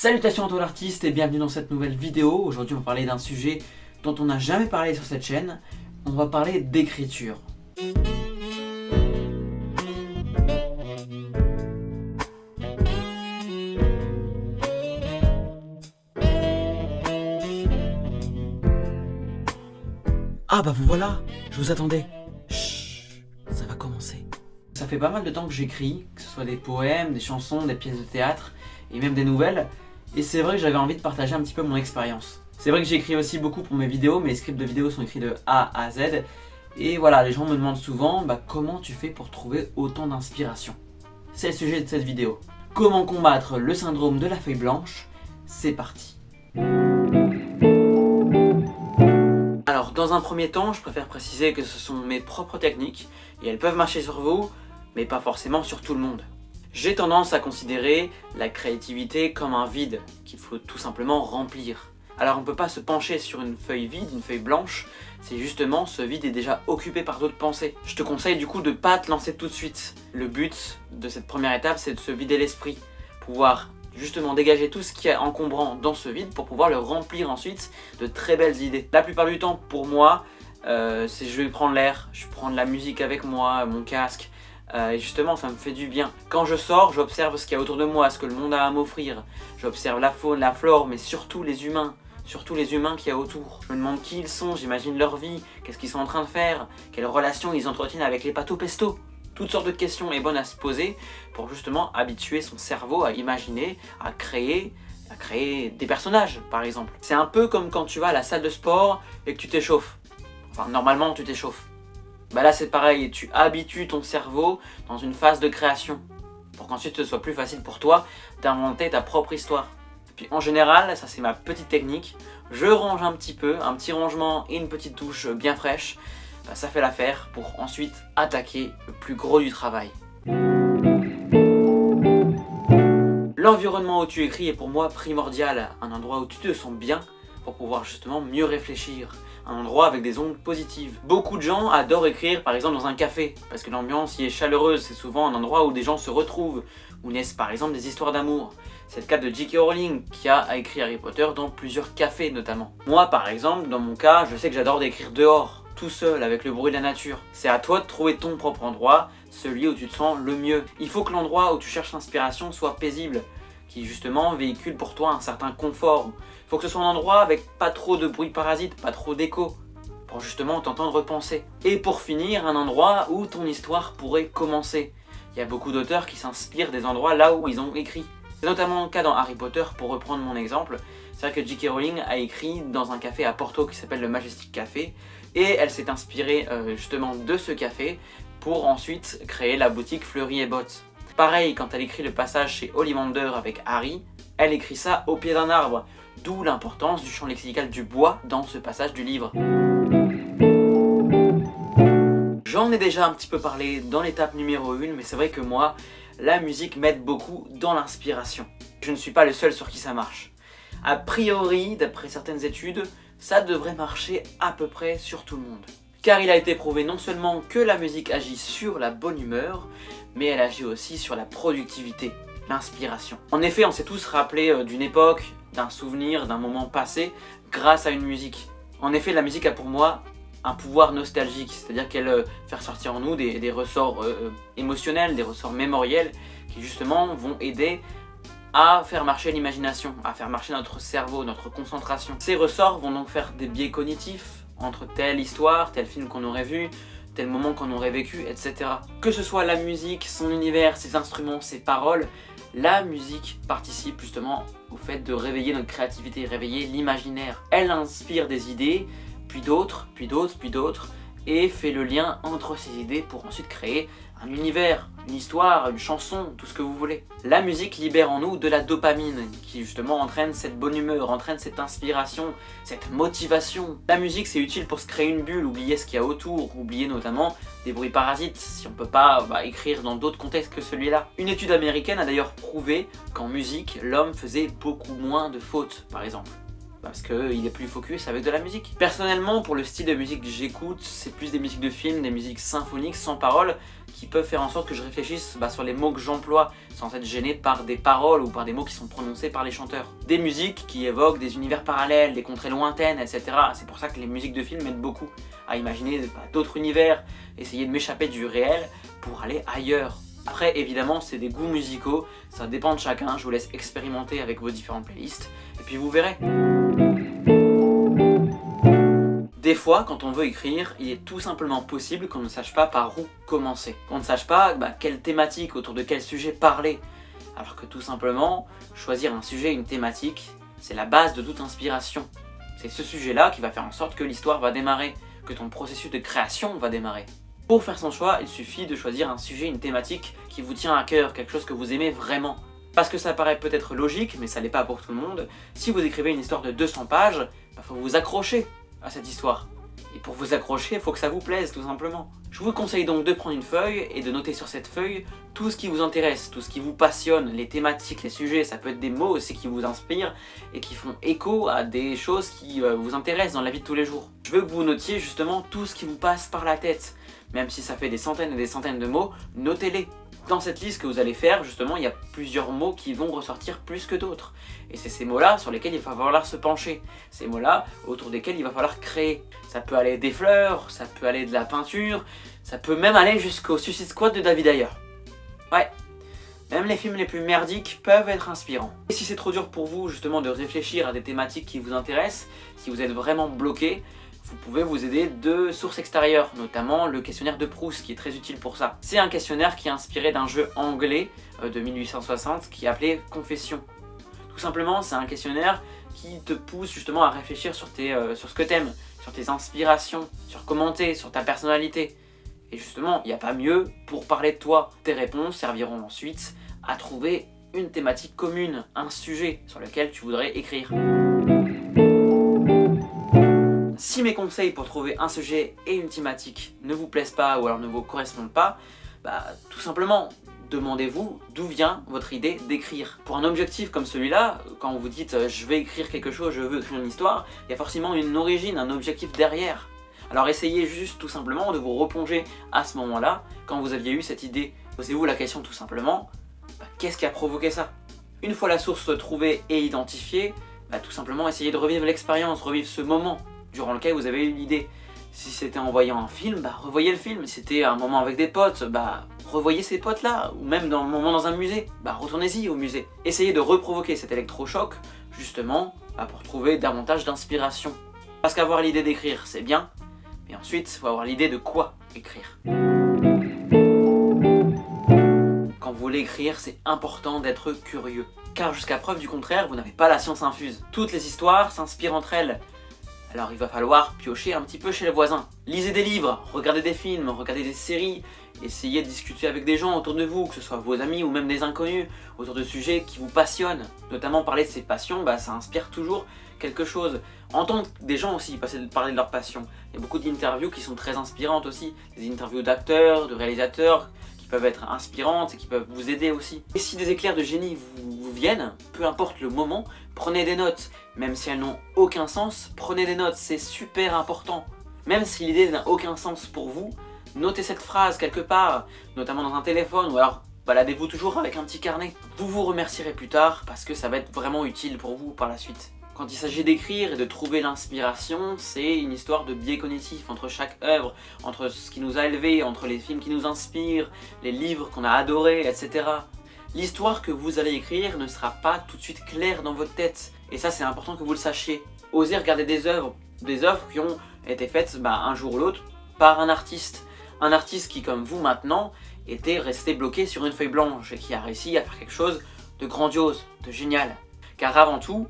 Salutations à toi l'artiste et bienvenue dans cette nouvelle vidéo. Aujourd'hui on va parler d'un sujet dont on n'a jamais parlé sur cette chaîne. On va parler d'écriture. Ah bah vous voilà, je vous attendais. Chut, ça va commencer. Ça fait pas mal de temps que j'écris, que ce soit des poèmes, des chansons, des pièces de théâtre et même des nouvelles. Et c'est vrai que j'avais envie de partager un petit peu mon expérience. C'est vrai que j'écris aussi beaucoup pour mes vidéos, mes scripts de vidéos sont écrits de A à Z. Et voilà, les gens me demandent souvent comment tu fais pour trouver autant d'inspiration. C'est le sujet de cette vidéo. Comment combattre le syndrome de la feuille blanche? C'est parti. Alors dans un premier temps, je préfère préciser que ce sont mes propres techniques et elles peuvent marcher sur vous, mais pas forcément sur tout le monde. J'ai tendance à considérer la créativité comme un vide qu'il faut tout simplement remplir. Alors on ne peut pas se pencher sur une feuille vide, une feuille blanche, c'est justement ce vide est déjà occupé par d'autres pensées. Je te conseille du coup de ne pas te lancer tout de suite. Le but de cette première étape c'est de se vider l'esprit, pouvoir justement dégager tout ce qui est encombrant dans ce vide pour pouvoir le remplir ensuite de très belles idées. La plupart du temps pour moi, c'est je vais prendre l'air, je prends de la musique avec moi, mon casque, et justement ça me fait du bien. Quand je sors, j'observe ce qu'il y a autour de moi, ce que le monde a à m'offrir. J'observe la faune, la flore, mais surtout les humains qu'il y a autour. Je me demande qui ils sont, j'imagine leur vie, qu'est-ce qu'ils sont en train de faire, quelles relations ils entretiennent avec les pâteaux pesto. Toutes sortes de questions est bonne à se poser pour justement habituer son cerveau à imaginer, à créer des personnages par exemple. C'est un peu comme quand tu vas à la salle de sport et que tu t'échauffes. Enfin normalement tu t'échauffes. Là c'est pareil, tu habitues ton cerveau dans une phase de création pour qu'ensuite ce soit plus facile pour toi d'inventer ta propre histoire. Puis en général, ça c'est ma petite technique, je range un petit peu, un petit rangement et une petite touche bien fraîche, ça fait l'affaire pour ensuite attaquer le plus gros du travail. L'environnement où tu écris est pour moi primordial, un endroit où tu te sens bien pour pouvoir justement mieux réfléchir. Un endroit avec des ondes positives. Beaucoup de gens adorent écrire par exemple dans un café, parce que l'ambiance y est chaleureuse, c'est souvent un endroit où des gens se retrouvent, où naissent par exemple des histoires d'amour. C'est le cas de J.K. Rowling qui a écrit Harry Potter dans plusieurs cafés notamment. Moi par exemple, dans mon cas, je sais que j'adore d'écrire dehors, tout seul, avec le bruit de la nature. C'est à toi de trouver ton propre endroit, celui où tu te sens le mieux. Il faut que l'endroit où tu cherches l'inspiration soit paisible, qui justement véhicule pour toi un certain confort. Il faut que ce soit un endroit avec pas trop de bruit parasite, pas trop d'écho, pour justement t'entendre penser. Et pour finir, un endroit où ton histoire pourrait commencer. Il y a beaucoup d'auteurs qui s'inspirent des endroits là où ils ont écrit. C'est notamment le cas dans Harry Potter, pour reprendre mon exemple. C'est vrai que J.K. Rowling a écrit dans un café à Porto qui s'appelle le Majestic Café, et elle s'est inspirée justement de ce café pour ensuite créer la boutique Fleury et Bottes. Pareil, quand elle écrit le passage chez Ollivander avec Harry, elle écrit ça au pied d'un arbre, d'où l'importance du champ lexical du bois dans ce passage du livre. J'en ai déjà un petit peu parlé dans l'étape numéro 1, mais c'est vrai que moi, la musique m'aide beaucoup dans l'inspiration. Je ne suis pas le seul sur qui ça marche. A priori, d'après certaines études, ça devrait marcher à peu près sur tout le monde. Car il a été prouvé non seulement que la musique agit sur la bonne humeur, mais elle agit aussi sur la productivité, l'inspiration. En effet, on s'est tous rappelés d'une époque, d'un souvenir, d'un moment passé, grâce à une musique. En effet, la musique a pour moi un pouvoir nostalgique, c'est-à-dire qu'elle fait ressortir en nous des ressorts émotionnels, des ressorts mémoriels, qui justement vont aider à faire marcher l'imagination, à faire marcher notre cerveau, notre concentration. Ces ressorts vont donc faire des biais cognitifs entre telle histoire, tel film qu'on aurait vu, tel moment qu'on aurait vécu, etc. Que ce soit la musique, son univers, ses instruments, ses paroles, la musique participe justement au fait de réveiller notre créativité, réveiller l'imaginaire. Elle inspire des idées, puis d'autres, puis d'autres, puis d'autres, et fait le lien entre ces idées pour ensuite créer un univers, une histoire, une chanson, tout ce que vous voulez. La musique libère en nous de la dopamine, qui justement entraîne cette bonne humeur, entraîne cette inspiration, cette motivation. La musique c'est utile pour se créer une bulle, oublier ce qu'il y a autour, oublier notamment des bruits parasites, si on peut pas écrire dans d'autres contextes que celui-là. Une étude américaine a d'ailleurs prouvé qu'en musique, l'homme faisait beaucoup moins de fautes, par exemple. parce qu'il est plus focus avec de la musique. Personnellement, pour le style de musique que j'écoute, c'est plus des musiques de films, des musiques symphoniques sans paroles, qui peuvent faire en sorte que je réfléchisse sur les mots que j'emploie, sans être gêné par des paroles ou par des mots qui sont prononcés par les chanteurs. Des musiques qui évoquent des univers parallèles, des contrées lointaines, etc. C'est pour ça que les musiques de films m'aident beaucoup à imaginer d'autres univers, essayer de m'échapper du réel pour aller ailleurs. Après, évidemment, c'est des goûts musicaux, ça dépend de chacun, je vous laisse expérimenter avec vos différentes playlists, et puis vous verrez. Des fois, quand on veut écrire, il est tout simplement possible qu'on ne sache pas par où commencer. Qu'on ne sache pas quelle thématique, autour de quel sujet parler. Alors que tout simplement, choisir un sujet, une thématique, c'est la base de toute inspiration. C'est ce sujet-là qui va faire en sorte que l'histoire va démarrer, que ton processus de création va démarrer. Pour faire son choix, il suffit de choisir un sujet, une thématique qui vous tient à cœur, quelque chose que vous aimez vraiment. Parce que ça paraît peut-être logique, mais ça l'est pas pour tout le monde. Si vous écrivez une histoire de 200 pages, faut vous accrocher à cette histoire. Et pour vous accrocher, il faut que ça vous plaise, tout simplement. Je vous conseille donc de prendre une feuille et de noter sur cette feuille tout ce qui vous intéresse, tout ce qui vous passionne, les thématiques, les sujets, ça peut être des mots aussi qui vous inspirent et qui font écho à des choses qui vous intéressent dans la vie de tous les jours. Je veux que vous notiez justement tout ce qui vous passe par la tête. Même si ça fait des centaines et des centaines de mots, notez-les. Dans cette liste que vous allez faire, justement, il y a plusieurs mots qui vont ressortir plus que d'autres. Et c'est ces mots-là sur lesquels il va falloir se pencher. Ces mots-là autour desquels il va falloir créer. Ça peut aller des fleurs, ça peut aller de la peinture, ça peut même aller jusqu'au Suicide Squad de David Ayer. Ouais, même les films les plus merdiques peuvent être inspirants. Et si c'est trop dur pour vous, justement, de réfléchir à des thématiques qui vous intéressent, si vous êtes vraiment bloqué, vous pouvez vous aider de sources extérieures, notamment le questionnaire de Proust qui est très utile pour ça. C'est un questionnaire qui est inspiré d'un jeu anglais de 1860 qui est appelé Confession. Tout simplement, c'est un questionnaire qui te pousse justement à réfléchir sur ce que t'aimes, sur tes inspirations, sur comment t'es, sur ta personnalité. Et justement, il n'y a pas mieux pour parler de toi. Tes réponses serviront ensuite à trouver une thématique commune, un sujet sur lequel tu voudrais écrire. Si mes conseils pour trouver un sujet et une thématique ne vous plaisent pas ou alors ne vous correspondent pas, tout simplement, demandez-vous d'où vient votre idée d'écrire. Pour un objectif comme celui-là, quand vous dites je vais écrire quelque chose, je veux écrire une histoire, il y a forcément une origine, un objectif derrière. Alors essayez juste tout simplement de vous replonger à ce moment-là, quand vous aviez eu cette idée. Posez-vous la question tout simplement, qu'est-ce qui a provoqué ça? Une fois la source trouvée et identifiée, tout simplement essayez de revivre l'expérience, revivre ce moment durant lequel vous avez eu l'idée. Si c'était en voyant un film, revoyez le film. Si c'était un moment avec des potes, revoyez ces potes-là. Ou même un moment dans un musée, retournez-y au musée. Essayez de reprovoquer cet électrochoc, justement, pour trouver davantage d'inspiration. Parce qu'avoir l'idée d'écrire, c'est bien, mais ensuite, il faut avoir l'idée de quoi écrire. Quand vous voulez écrire, c'est important d'être curieux. Car jusqu'à preuve du contraire, vous n'avez pas la science infuse. Toutes les histoires s'inspirent entre elles. Alors il va falloir piocher un petit peu chez les voisins. Lisez des livres, regardez des films, regardez des séries, essayez de discuter avec des gens autour de vous, que ce soit vos amis ou même des inconnus, autour de sujets qui vous passionnent. Notamment parler de ses passions, ça inspire toujours quelque chose. Entendre des gens aussi parler de leurs passions. Il y a beaucoup d'interviews qui sont très inspirantes aussi, des interviews d'acteurs, de réalisateurs, qui peuvent être inspirantes et qui peuvent vous aider aussi. Et si des éclairs de génie vous viennent, peu importe le moment, prenez des notes. Même si elles n'ont aucun sens, prenez des notes, c'est super important. Même si l'idée n'a aucun sens pour vous, notez cette phrase quelque part, notamment dans un téléphone, ou alors baladez-vous toujours avec un petit carnet. Vous vous remercierez plus tard parce que ça va être vraiment utile pour vous par la suite. Quand il s'agit d'écrire et de trouver l'inspiration, c'est une histoire de biais cognitif entre chaque œuvre, entre ce qui nous a élevés, entre les films qui nous inspirent, les livres qu'on a adorés, etc. L'histoire que vous allez écrire ne sera pas tout de suite claire dans votre tête. Et ça, c'est important que vous le sachiez. Osez regarder des œuvres qui ont été faites un jour ou l'autre par un artiste. Un artiste qui, comme vous maintenant, était resté bloqué sur une feuille blanche et qui a réussi à faire quelque chose de grandiose, de génial. Car avant tout,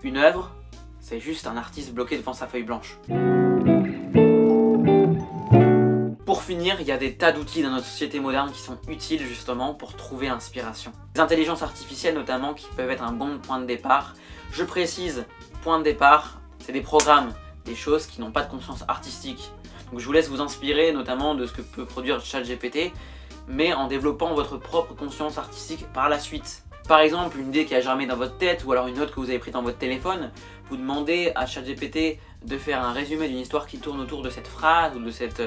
une œuvre, c'est juste un artiste bloqué devant sa feuille blanche. Pour finir, il y a des tas d'outils dans notre société moderne qui sont utiles justement pour trouver l'inspiration. Les intelligences artificielles notamment qui peuvent être un bon point de départ. Je précise, point de départ, c'est des programmes, des choses qui n'ont pas de conscience artistique. Donc je vous laisse vous inspirer notamment de ce que peut produire ChatGPT, mais en développant votre propre conscience artistique par la suite. Par exemple, une idée qui a germé dans votre tête ou alors une autre que vous avez prise dans votre téléphone, vous demandez à ChatGPT de faire un résumé d'une histoire qui tourne autour de cette phrase ou de cette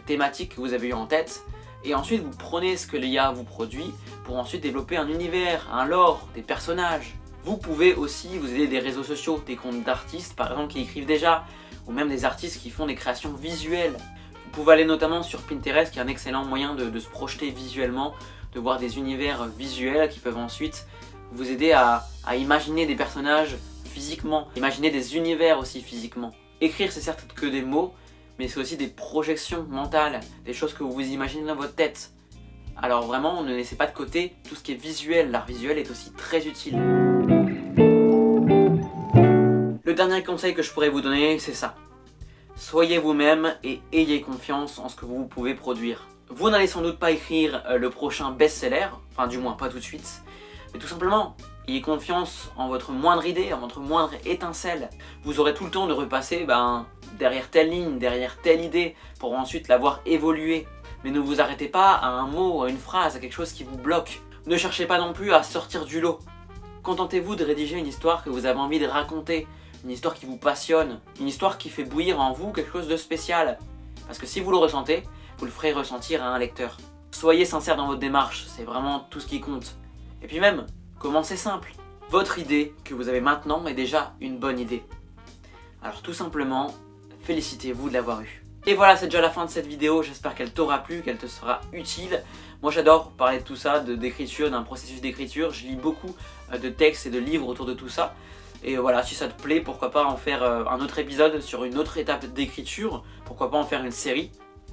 thématique que vous avez eue en tête. Et ensuite, vous prenez ce que l'IA vous produit pour ensuite développer un univers, un lore, des personnages. Vous pouvez aussi vous aider des réseaux sociaux, des comptes d'artistes par exemple qui écrivent déjà, ou même des artistes qui font des créations visuelles. Vous pouvez aller notamment sur Pinterest qui est un excellent moyen de se projeter visuellement, de voir des univers visuels qui peuvent ensuite vous aider à imaginer des personnages physiquement, imaginer des univers aussi physiquement. Écrire c'est certes que des mots, mais c'est aussi des projections mentales, des choses que vous imaginez dans votre tête. Alors vraiment, ne laissez pas de côté tout ce qui est visuel, l'art visuel est aussi très utile. Le dernier conseil que je pourrais vous donner, c'est ça. Soyez vous-même et ayez confiance en ce que vous pouvez produire. Vous n'allez sans doute pas écrire le prochain best-seller, enfin du moins pas tout de suite, mais tout simplement, ayez confiance en votre moindre idée, en votre moindre étincelle. Vous aurez tout le temps de repasser derrière telle ligne, derrière telle idée, pour ensuite la voir évoluer. Mais ne vous arrêtez pas à un mot, à une phrase, à quelque chose qui vous bloque. Ne cherchez pas non plus à sortir du lot. Contentez-vous de rédiger une histoire que vous avez envie de raconter, une histoire qui vous passionne, une histoire qui fait bouillir en vous quelque chose de spécial. Parce que si vous le ressentez, vous le ferez ressentir à un lecteur. Soyez sincère dans votre démarche, c'est vraiment tout ce qui compte. Et puis même, commencez simple. Votre idée que vous avez maintenant est déjà une bonne idée. Alors tout simplement, félicitez-vous de l'avoir eue. Et voilà, c'est déjà la fin de cette vidéo, j'espère qu'elle t'aura plu, qu'elle te sera utile. Moi j'adore parler de tout ça, d'écriture, d'un processus d'écriture, je lis beaucoup de textes et de livres autour de tout ça. Et voilà, si ça te plaît, pourquoi pas en faire un autre épisode sur une autre étape d'écriture, pourquoi pas en faire une série.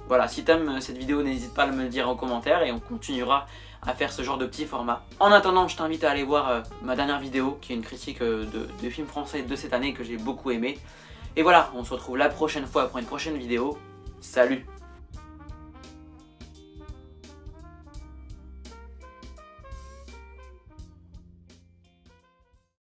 Voilà, si t'aimes cette vidéo, n'hésite pas à me le dire en commentaire et on continuera à faire ce genre de petit format. En attendant, je t'invite à aller voir ma dernière vidéo qui est une critique de films français de cette année que j'ai beaucoup aimé. Et voilà, on se retrouve la prochaine fois pour une prochaine vidéo. Salut!